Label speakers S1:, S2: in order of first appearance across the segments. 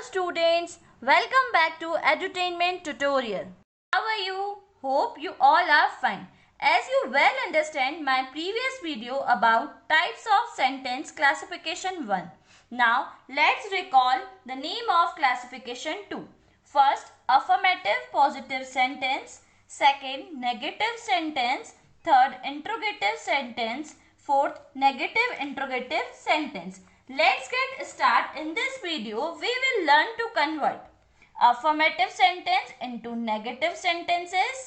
S1: students, welcome back to Edutainment tutorial. How are you? Hope you all are fine. As you well understand my previous video about types of sentence classification 1. Now let's recall the name of classification 2. First, affirmative positive sentence. Second, negative sentence. Third, interrogative sentence. Fourth, negative interrogative sentence. Let's get started. In this video, we will learn to convert affirmative sentence into negative sentences,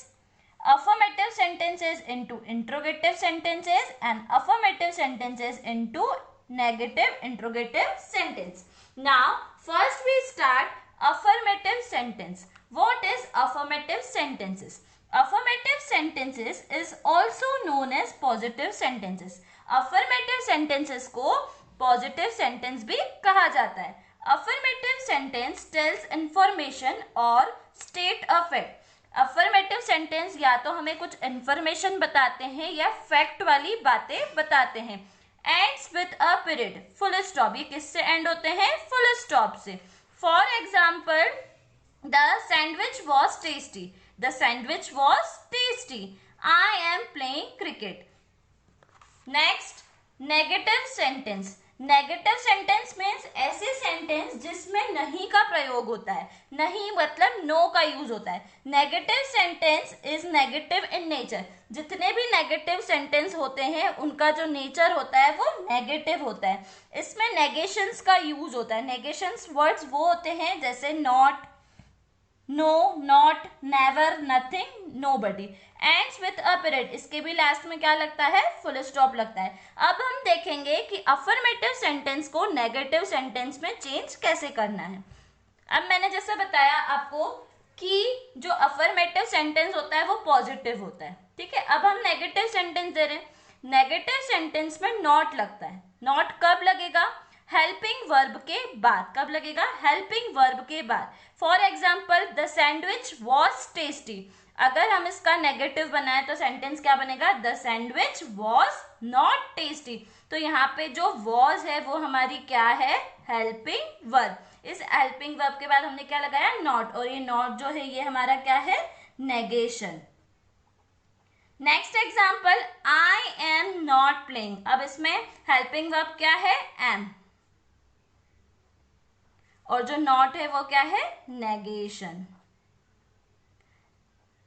S1: affirmative sentences into interrogative sentences, and affirmative sentences into negative interrogative sentence. Now, first we start affirmative sentence. What is affirmative sentences? Affirmative sentences is also known as positive sentences. Affirmative sentences को positive sentence भी कहा जाता है. Affirmative sentence tales information और state a fact. Affirmative sentence या तो हमें कुछ इंफॉर्मेशन बताते हैं या फैक्ट वाली बातें बताते हैं. Ends with a period, full stop. ये किससे एंड होते हैं? फुल स्टॉप से. For example, the sandwich was tasty. The sandwich was tasty. I am playing cricket. Next, negative sentence. Negative sentence means ऐसे सेंटेंस जिसमें नहीं का प्रयोग होता है. नहीं मतलब नो का यूज होता है. Negative sentence is negative in nature. जितने भी नेगेटिव सेंटेंस होते हैं उनका जो नेचर होता है वो नेगेटिव होता है. इसमें नेगेशंस का यूज होता है. नेगेशंस वर्ड्स वो होते हैं जैसे not, no, not, never, nothing, nobody. Ends with a period. इसके भी लास्ट में क्या लगता है? फुल स्टॉप लगता है. अब हम देखेंगे कि अफर्मेटिव सेंटेंस को नेगेटिव सेंटेंस में चेंज कैसे करना है. अब मैंने जैसे बताया आपको कि जो अफर्मेटिव सेंटेंस होता है वो पॉजिटिव होता है. ठीक है. अब हम नेगेटिव सेंटेंस दे रहे हैं. नेगेटिव सेंटेंस में नॉट लगता है. नॉट कब लगेगा? हेल्पिंग वर्ब के बाद. कब लगेगा? हेल्पिंग वर्ब के बाद. For example, the sandwich was tasty. अगर हम इसका नेगेटिव बनाए तो सेंटेंस क्या बनेगा? The sandwich was not tasty. तो यहाँ पे जो वॉज है वो हमारी क्या है? Helping verb. इस हेल्पिंग वर्ब के बाद हमने क्या लगाया? नॉट. और ये नॉट जो है ये हमारा क्या है? Negation. Next example, I am not playing. अब इसमें हेल्पिंग वर्ब क्या है? एम. और जो नॉट है वो क्या है? नेगेशन.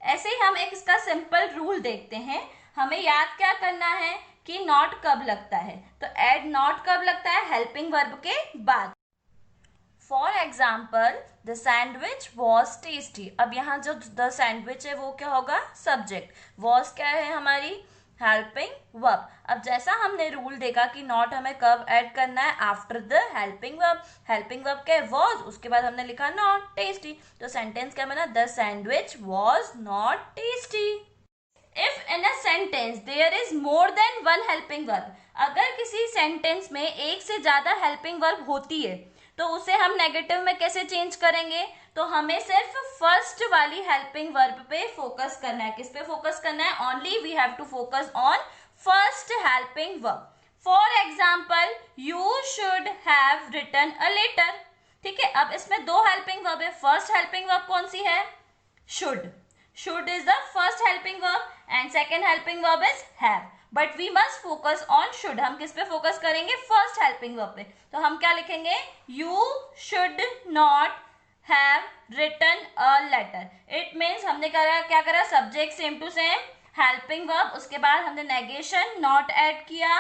S1: ऐसे ही हम एक इसका सिंपल रूल देखते हैं. हमें याद क्या करना है कि नॉट कब लगता है. तो एड नॉट कब लगता है? हेल्पिंग वर्ब के बाद. For example, the sandwich was tasty. अब यहाँ जो द सैंडविच है वो क्या होगा? सब्जेक्ट. वॉज क्या है हमारी? Helping verb. अब जैसा हमने रूल देखा कि नॉट हमें कब ऐड करना है? After the helping verb. Helping verb क्या है? वॉज. उसके बाद हमने लिखा नॉट टेस्टी. तो सेंटेंस क्या बना? The sandwich was not tasty. If in a sentence there is more than one helping verb. अगर किसी सेंटेंस में एक से ज्यादा हेल्पिंग वर्ब होती है तो उसे हम नेगेटिव में कैसे चेंज करेंगे? तो हमें सिर्फ फर्स्ट वाली हेल्पिंग वर्ब पे फोकस करना है. किस पे फोकस करना है? Only we have to focus on first helping verb. For example, you should have written a letter. ठीक है. अब इसमें दो हेल्पिंग वर्ब है. फर्स्ट हेल्पिंग वर्ब कौन सी है? Should. Should is the first helping verb and second helping verb is have. But we must focus on should. हम किस पे फोकस करेंगे? फर्स्ट हेल्पिंग वर्ब पे. तो हम क्या लिखेंगे? You should not have written a letter. It means हमने क्या करा? Subject same to same, helping verb, उसके बाद हमने नेगेशन नॉट ऐड किया,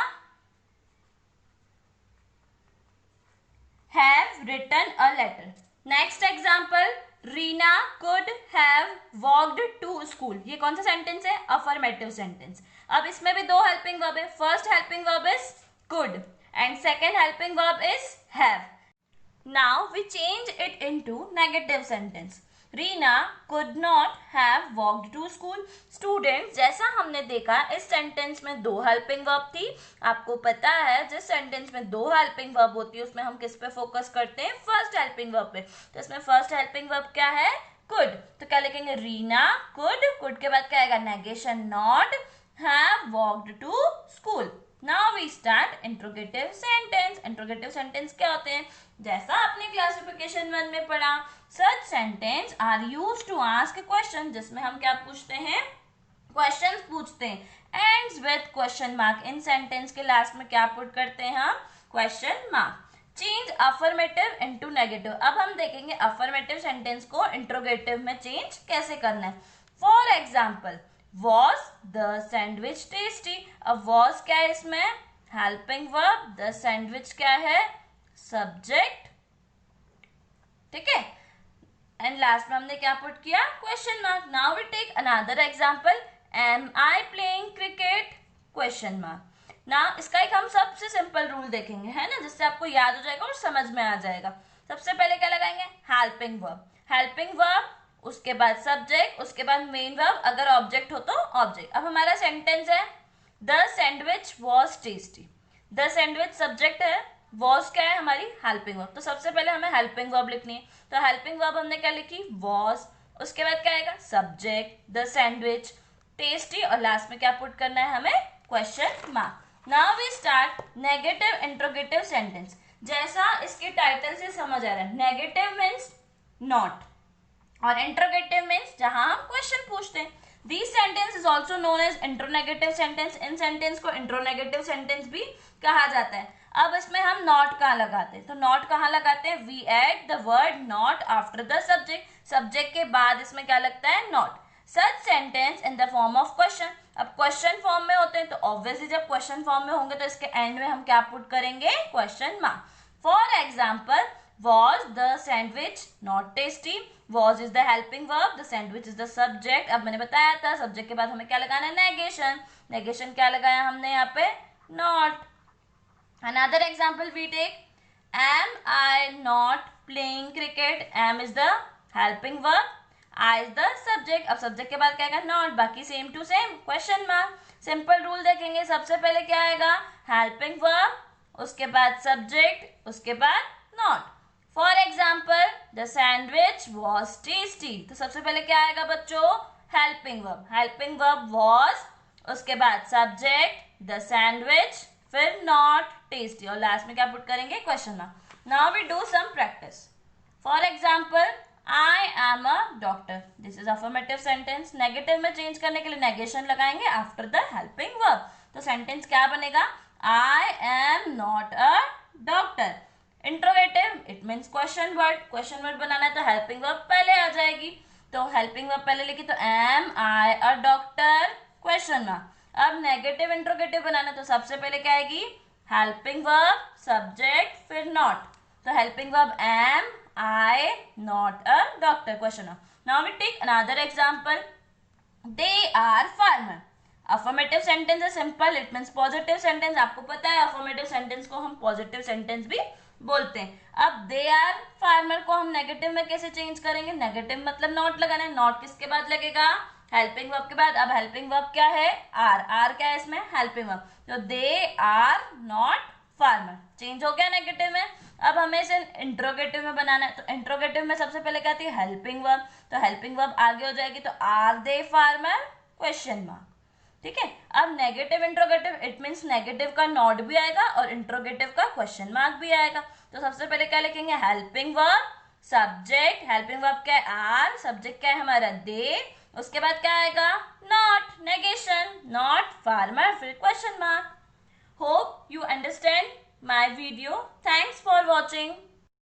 S1: have written a letter. Next example, Reena could have walked to school. ये कौन सा सेंटेंस है? Affirmative sentence. अब इसमें भी दो हेल्पिंग वर्ब है. First helping verb is could and second helping verb is have. Now we change it into negative sentence. Reena could not have walked to school. Student, जैसा हमने देखा इस सेंटेंस में दो हेल्पिंग वर्ब थी. आपको पता है जिस सेंटेंस में दो हेल्पिंग वर्ब होती है उसमें हम किस पे फोकस करते हैं? फर्स्ट हेल्पिंग वर्ब पे. तो इसमें फर्स्ट हेल्पिंग वर्ब क्या है? कुड. तो क्या लिखेंगे? रीना कुड. कुड के बाद क्या आएगा? Negation not have walked to school. Now we start interrogative sentence. Interrogative sentence क्या होते हैं? जैसा आपने क्लासिफिकेशन 1 में पढ़ा, such sentence are used to ask question, जिसमें हम क्या पूछते हैं, क्वेश्चंस पूछते हैं. एंड्स विद क्वेश्चन मार्क, इन सेंटेंस के लास्ट में क्या पुट करते हैं हम, question mark. Change affirmative into negative. अब हम देखेंगे अफर्मेटिव सेंटेंस को इंट्रोगेटिव में चेंज कैसे करना है. For example, was the sandwich tasty. अब वॉज क्या है इसमें, हेल्पिंग वर्ब, द सैंडविच क्या है, सब्जेक्ट. ठीक है, एंड लास्ट में हमने क्या पुट किया, question mark. Now we take another example, am I playing cricket, question mark. ना इसका एक हम सबसे सिंपल रूल देखेंगे, है ना, जिससे आपको याद हो जाएगा और समझ में आ जाएगा. सबसे पहले क्या लगाएंगे, हेल्पिंग वर्ब. हेल्पिंग वर्ब, उसके बाद सब्जेक्ट, उसके बाद मेन वर्ब, अगर ऑब्जेक्ट हो तो ऑब्जेक्ट. अब हमारा सेंटेंस है, the sandwich was tasty. The sandwich subject है, वॉज क्या है हमारी, हेल्पिंग वर्ब. तो सबसे पहले हमें हेल्पिंग वर्ब लिखनी है. तो हेल्पिंग वर्ब हमने क्या लिखी, वॉज. उसके बाद क्या आएगा, सब्जेक्ट, द सैंडविच, टेस्टी, और लास्ट में क्या पुट करना है हमें, question mark. Now we start negative interrogative sentence. जैसा इसके टाइटल से समझ आ रहा है, नेगेटिव मीन्स नॉट और इंट्रोगेटिव मीन्स जहां हम क्वेश्चन पूछते हैं. This sentence is also known as interronegative sentence. इन सेंटेंस को इंट्रोनेगेटिव सेंटेंस भी कहा जाता है. अब इसमें हम नॉट कहाँ लगाते हैं, तो नॉट कहाँ लगाते हैं, we add the word not after the subject. Subject के बाद इसमें क्या लगता है, not. Such sentence in the form of question. अब क्वेश्चन फॉर्म में होते हैं, तो ऑब्वियसली जब क्वेश्चन फॉर्म में होंगे तो इसके एंड में हम क्या पुट करेंगे, question mark. For example, was the sandwich not tasty. was is the helping verb, the sandwich is the subject. अब मैंने बताया था सब्जेक्ट के बाद हमें क्या लगाना है, नेगेशन. नेगेशन क्या लगाया हमने यहाँ पे, not. Another example we take, am I not playing cricket. am is the helping verb, I is the subject. अब सब्जेक्ट के बाद क्या आएगा, not. बाकी same to same, question mark. Simple rule देखेंगे, सबसे पहले क्या आएगा, हेल्पिंग वर्ब, उसके बाद सब्जेक्ट, उसके बाद not. For example, the sandwich was tasty. तो सबसे पहले क्या आएगा बच्चों, helping verb. Helping verb was, उसके बाद सब्जेक्ट, द सैंडविच, फिर नॉट, टेस्टी, और लास्ट में क्या पुट करेंगे, question mark. Now we do some practice. For example, I am a doctor. This is affirmative sentence. Negative में चेंज करने के लिए नेगेशन लगाएंगे आफ्टर द हेल्पिंग वर्ब. तो सेंटेंस क्या बनेगा, I am not a doctor. Interrogative, it means question word. Question word बनाना है तो हेल्पिंग वर्ब पहले आ जाएगी. तो हेल्पिंग वर्ब पहले लिखी, तो am I a doctor, question mark. अब नेगेटिव इंट्रोगेटिव बनाना तो सबसे पहले क्या आएगी, हेल्पिंग वर्ब, सब्जेक्ट, फिर नॉट. तो helping verb am I not a doctor, question mark. Now we take another example, they are farmer. Affirmative sentence है, simple, it means positive sentence. आपको पता है अफर्मेटिव सेंटेंस को हम पॉजिटिव सेंटेंस भी बोलते हैं. अब दे आर फार्मर को हम नेगेटिव में कैसे चेंज करेंगे, नेगेटिव मतलब नॉट लगाना है. नॉट किसके बाद लगेगा, हेल्पिंग वर्ब के बाद. अब हेल्पिंग वर्ब क्या है, आर. आर क्या है इसमें, हेल्पिंग वर्ब. तो they are not farmer, change हो गया नेगेटिव में. अब हमें इसे इंट्रोगेटिव में बनाना है. तो इंट्रोगेटिव में सबसे पहले क्या आती है, हेल्पिंग वर्ब. तो हेल्पिंग वर्ब आगे हो जाएगी, तो are they farmer, question mark. ठीक है. अब negative interrogative, it means negative का नॉट भी आएगा और इंट्रोगेटिव का क्वेश्चन मार्क भी आएगा. तो सबसे पहले क्या लिखेंगे, helping verb, subject, helping verb क्या है, आर, सब्जेक्ट क्या है हमारा, दे, उसके बाद क्या आएगा, नॉट, नेगेशन, नॉट फार्मर, फिर question mark. Hope you understand my video. Thanks for watching.